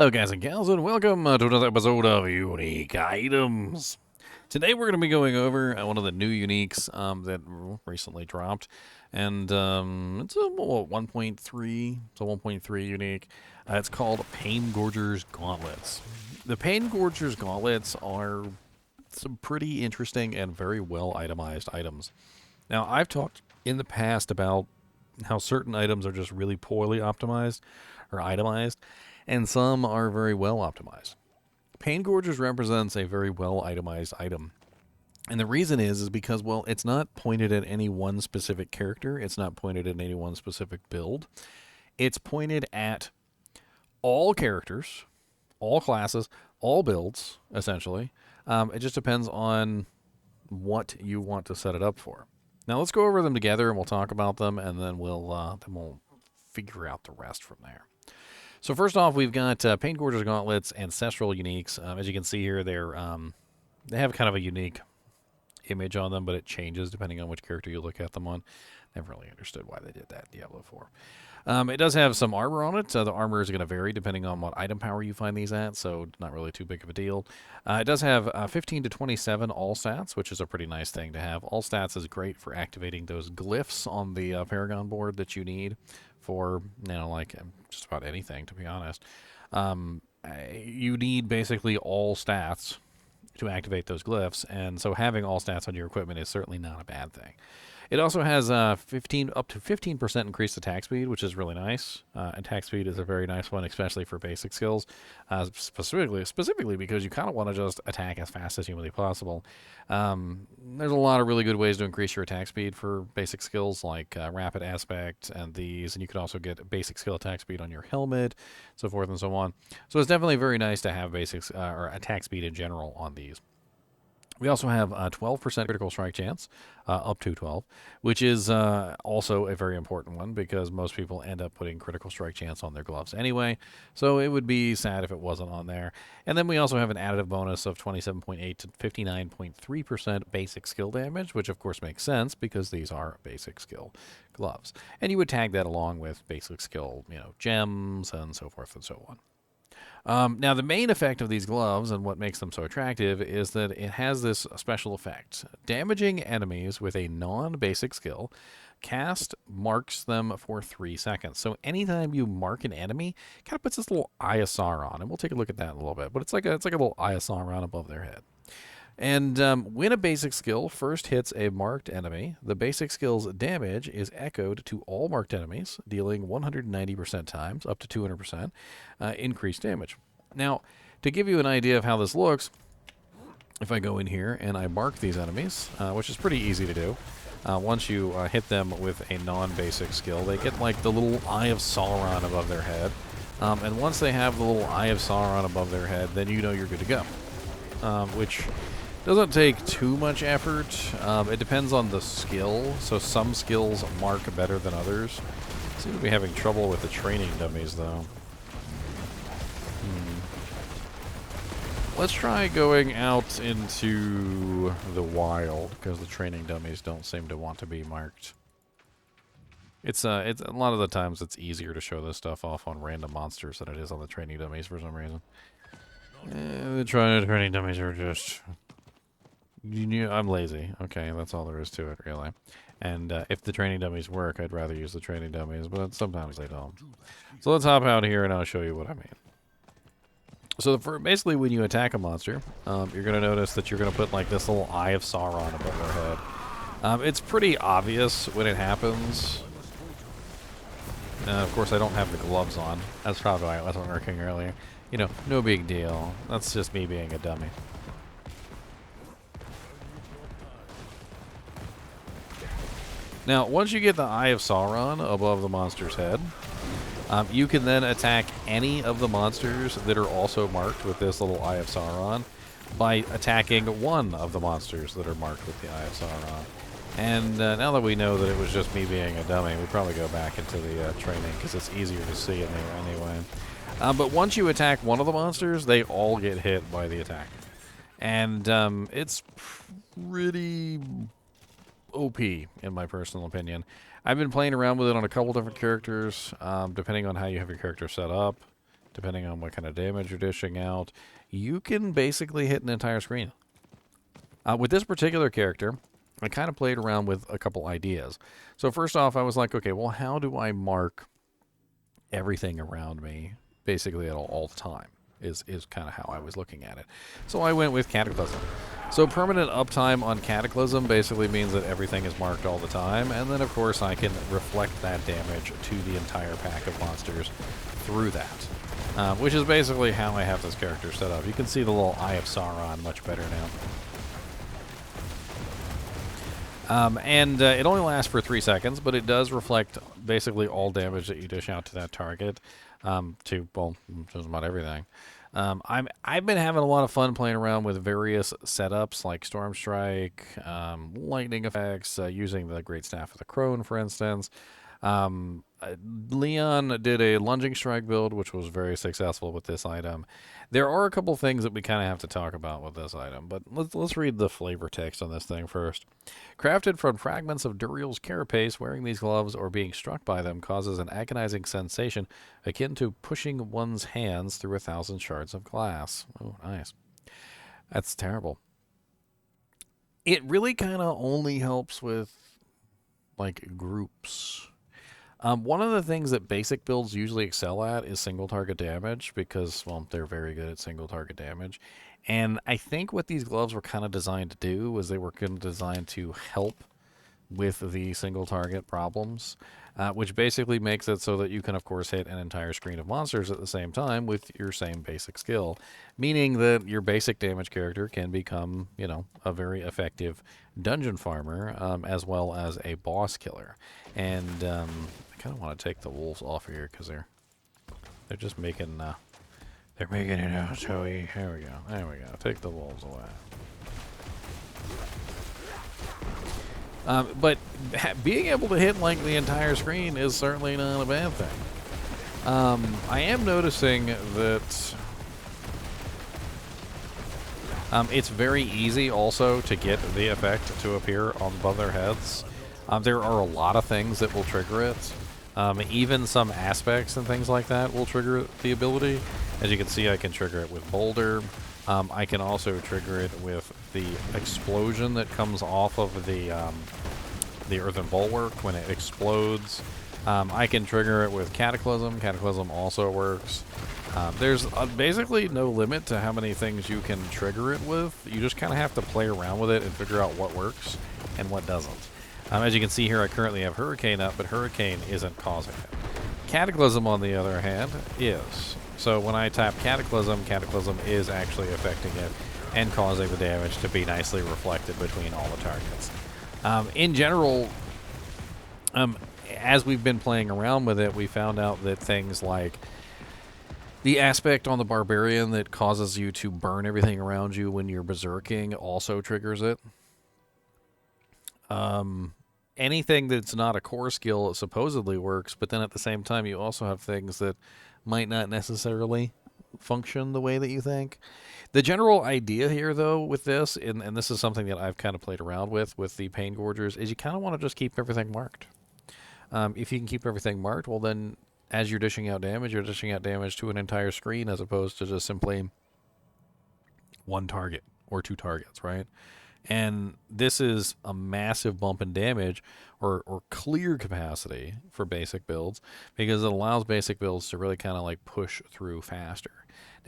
Hello guys and gals, and welcome to another episode of Unique Items. Today we're going to be going over one of the new uniques that recently dropped, and it's a 1.3, it's a 1.3 unique. It's called Paingorger's Gauntlets. The Paingorger's Gauntlets are some pretty interesting and very well itemized items. Now, I've talked in the past about how certain items are just really poorly optimized or itemized, and some are very well optimized. Paingorgers represents a very well itemized item. And the reason is because, well, it's not pointed at any one specific character. It's not pointed at any one specific build. It's pointed at all characters, all classes, all builds, essentially. It just depends on what you want to set it up for. Now, let's go over them together, and we'll talk about them, and then we'll figure out the rest from there. So first off, we've got Paingorger's Gauntlets, Ancestral Uniques. As you can see here, they have kind of a unique image on them, but it changes depending on which character you look at them on. Never really understood why they did that in Diablo 4. It does have some armor on it. The armor is going to vary depending on what item power you find these at, so not really too big of a deal. It does have 15 to 27 all stats, which is a pretty nice thing to have. All stats is great for activating those glyphs on the Paragon board that you need for, like just about anything, to be honest. You need basically all stats to activate those glyphs, and so having all stats on your equipment is certainly not a bad thing. It also has up to 15% increased attack speed, which is really nice. Attack speed is a very nice one, especially for basic skills, specifically because you kind of want to just attack as fast as humanly possible. There's a lot of really good ways to increase your attack speed for basic skills, like rapid aspect and these, and you can also get basic skill attack speed on your helmet, so forth and so on. So it's definitely very nice to have basics or attack speed in general on these. We also have 12% critical strike chance, up to 12, which is also a very important one because most people end up putting critical strike chance on their gloves anyway, so it would be sad if it wasn't on there. And then we also have an additive bonus of 27.8 to 59.3% basic skill damage, which of course makes sense because these are basic skill gloves. And you would tag that along with basic skill, gems and so forth and so on. Now, the main effect of these gloves and what makes them so attractive is that it has this special effect. Damaging enemies with a non-basic skill cast marks them for 3 seconds. So anytime you mark an enemy, it kind of puts this little ISR on, and we'll take a look at that in a little bit. But it's like a little ISR on above their head. And when a basic skill first hits a marked enemy, the basic skill's damage is echoed to all marked enemies, dealing 190% times, up to 200% increased damage. Now, to give you an idea of how this looks, if I go in here and I mark these enemies, which is pretty easy to do, once you hit them with a non-basic skill, they get like the little Eye of Sauron above their head. And once they have the little Eye of Sauron above their head, then you know you're good to go. Which doesn't take too much effort. It depends on the skill, so some skills mark better than others. Seem to be having trouble with the training dummies, though. Let's try going out into the wild, because the training dummies don't seem to want to be marked. It's a lot of the times it's easier to show this stuff off on random monsters than it is on the training dummies for some reason. The training dummies are just... I'm lazy. Okay, that's all there is to it, really. And if the training dummies work, I'd rather use the training dummies, but sometimes they don't. So let's hop out here and I'll show you what I mean. So basically when you attack a monster, you're going to notice that you're going to put like this little Eye of Sauron above their head. It's pretty obvious when it happens. Of course, I don't have the gloves on. That's probably why it wasn't working earlier. No big deal. That's just me being a dummy. Now, once you get the Eye of Sauron above the monster's head, you can then attack any of the monsters that are also marked with this little Eye of Sauron by attacking one of the monsters that are marked with the Eye of Sauron. And now that we know that it was just me being a dummy, we probably go back into the training because it's easier to see in there anyway. But once you attack one of the monsters, they all get hit by the attack. And it's pretty OP, in my personal opinion. I've been playing around with it on a couple different characters, depending on how you have your character set up. depending on what kind of damage you're dishing out, you can basically hit an entire screen. With this particular character, I kind of played around with a couple ideas. So first off, I was like, okay, well, how do I mark everything around me basically at all the time is kind of how I was looking at it. So I went with Cataclysm. So permanent uptime on Cataclysm basically means that everything is marked all the time, and then of course I can reflect that damage to the entire pack of monsters through that. Which is basically how I have this character set up. You can see the little Eye of Sauron much better now. It only lasts for 3 seconds, but it does reflect basically all damage that you dish out to that target, to, well, just about everything. I've been having a lot of fun playing around with various setups like Storm Strike, lightning effects, using the Great Staff of the Crone, for instance. Leon did a lunging strike build, which was very successful with this item. There are a couple things that we kind of have to talk about with this item, but let's read the flavor text on this thing first. Crafted from fragments of Duriel's carapace, wearing these gloves or being struck by them causes an agonizing sensation akin to pushing one's hands through 1,000 shards of glass. Oh, nice. That's terrible. It really kind of only helps with, like, groups. One of the things that basic builds usually excel at is single target damage because, well, they're very good at single target damage. And I think what these gloves were kind of designed to do was they were kind of designed to help with the single target problems, which basically makes it so that you can, of course, hit an entire screen of monsters at the same time with your same basic skill, meaning that your basic damage character can become, you know, a very effective dungeon farmer, as well as a boss killer. And I kind of want to take the wolves off of here because they're just making they're making it out. So here we go. There we go. Take the wolves away. But being able to hit like the entire screen is certainly not a bad thing. I am noticing that it's very easy also to get the effect to appear on above their heads. There are a lot of things that will trigger it. Even some aspects and things like that will trigger the ability. As you can see, I can trigger it with Boulder. I can also trigger it with the explosion that comes off of the earthen bulwark when it explodes. I can trigger it with Cataclysm. Cataclysm also works. There's basically no limit to how many things you can trigger it with. You just kind of have to play around with it and figure out what works and what doesn't. As you can see here, I currently have Hurricane up, but Hurricane isn't causing it. Cataclysm, on the other hand, is. So when I tap Cataclysm, Cataclysm is actually affecting it and causing the damage to be nicely reflected between all the targets. In general, as we've been playing around with it, we found out that things like the aspect on the Barbarian that causes you to burn everything around you when you're berserking also triggers it. Anything that's not a core skill supposedly works, but then at the same time you also have things that might not necessarily function the way that you think. The general idea here, though, with this, and this is something that I've kind of played around with the Paingorgers, is you kind of want to just keep everything marked. If you can keep everything marked, well then, as you're dishing out damage, you're dishing out damage to an entire screen as opposed to just simply one target or two targets, right? And this is a massive bump in damage or clear capacity for basic builds because it allows basic builds to really kind of like push through faster.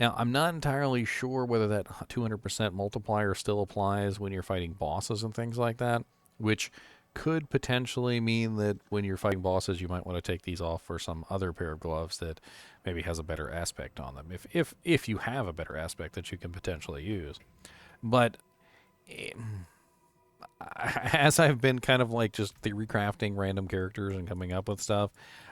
Now, I'm not entirely sure whether that 200% multiplier still applies when you're fighting bosses and things like that, which could potentially mean that when you're fighting bosses, you might want to take these off for some other pair of gloves that maybe has a better aspect on them, if you have a better aspect that you can potentially use. But as I've been kind of like just theory crafting random characters and coming up with stuff,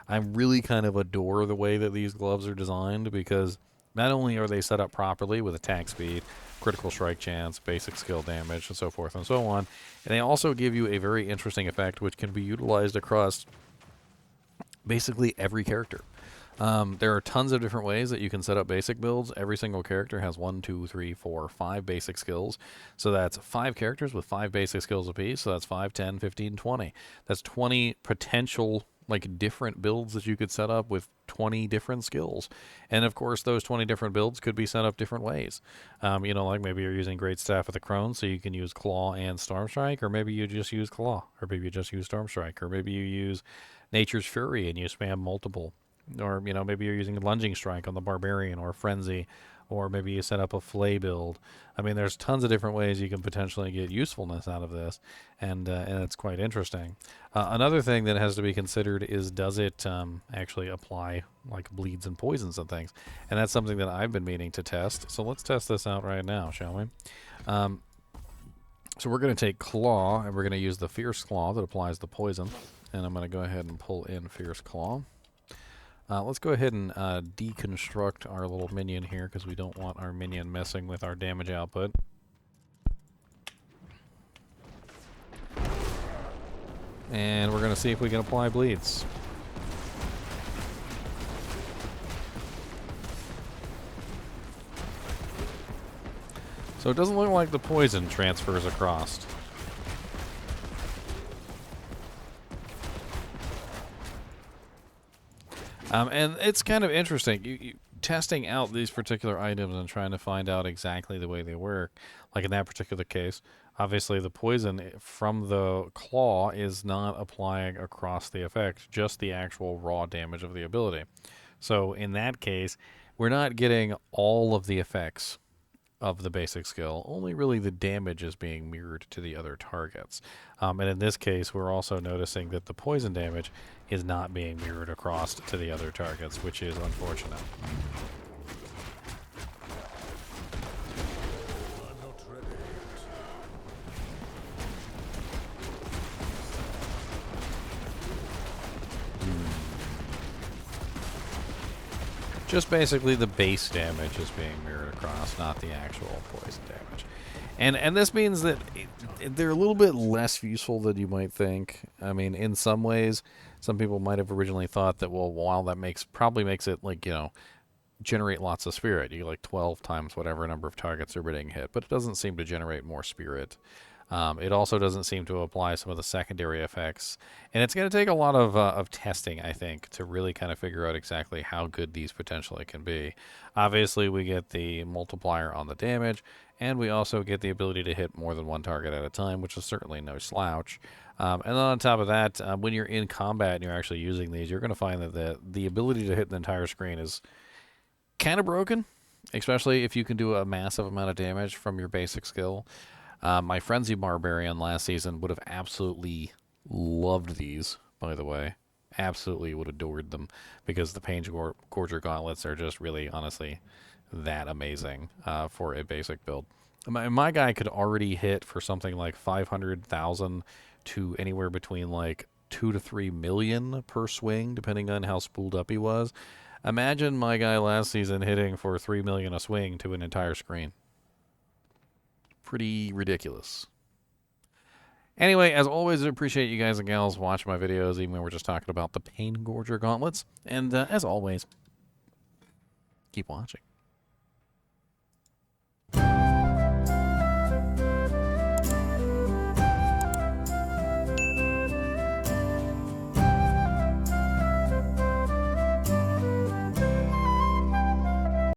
I really kind of adore the way that these gloves are designed because not only are they set up properly with attack speed, critical strike chance, basic skill damage, and so forth and so on, and they also give you a very interesting effect which can be utilized across basically every character. There are tons of different ways that you can set up basic builds. Every single character has 1, 2, 3, 4, 5 basic skills. So that's 5 characters with 5 basic skills apiece. So that's 5, 10, 15, 20. That's 20 potential like different builds that you could set up with 20 different skills. And of course, those 20 different builds could be set up different ways. You know, like maybe you're using Great Staff of the Crone, so you can use Claw and Storm Strike, or maybe you just use Claw, or maybe you just use Storm Strike, or maybe you use Nature's Fury and you spam multiple. Or, you know, maybe you're using Lunging Strike on the Barbarian or Frenzy, or maybe you set up a Flay build. I mean, there's tons of different ways you can potentially get usefulness out of this, and it's quite interesting. Another thing that has to be considered is, does it actually apply like bleeds and poisons and things? And that's something that I've been meaning to test. So let's test this out right now, shall we? So we're going to take Claw, and we're going to use the Fierce Claw that applies the poison. And I'm going to go ahead and pull in Fierce Claw. Let's go ahead and deconstruct our little minion here, because we don't want our minion messing with our damage output. And we're going to see if we can apply bleeds. So it doesn't look like the poison transfers across. And it's kind of interesting. You testing out these particular items and trying to find out exactly the way they work. Like in that particular case, obviously the poison from the claw is not applying across the effect, just the actual raw damage of the ability. So in that case, we're not getting all of the effects of the basic skill. Only really the damage is being mirrored to the other targets. And in this case, we're also noticing that the poison damage is not being mirrored across to the other targets, which is unfortunate. Just basically the base damage is being mirrored across, not the actual poison damage. And this means that they're a little bit less useful than you might think. I mean, in some ways, some people might have originally thought that, well, while that probably makes it, like, you know, generate lots of spirit. You get like 12 times whatever number of targets are being hit, but it doesn't seem to generate more spirit. It also doesn't seem to apply some of the secondary effects. And it's going to take a lot of testing, I think, to really kind of figure out exactly how good these potentially can be. Obviously, we get the multiplier on the damage, and we also get the ability to hit more than one target at a time, which is certainly no slouch. And then on top of that, when you're in combat and you're actually using these, you're going to find that the ability to hit the entire screen is kind of broken, especially if you can do a massive amount of damage from your basic skill. My Frenzy Barbarian last season would have absolutely loved these, by the way. Absolutely would have adored them, because the Paingorger Gauntlets are just really, honestly, that amazing for a basic build. My guy could already hit for something like 500,000 to anywhere between like 2 to 3 million per swing, depending on how spooled up he was. Imagine my guy last season hitting for 3 million a swing to an entire screen. Pretty ridiculous. Anyway, as always, I appreciate you guys and gals watching my videos, even when we're just talking about the Paingorger Gauntlets. And as always, keep watching.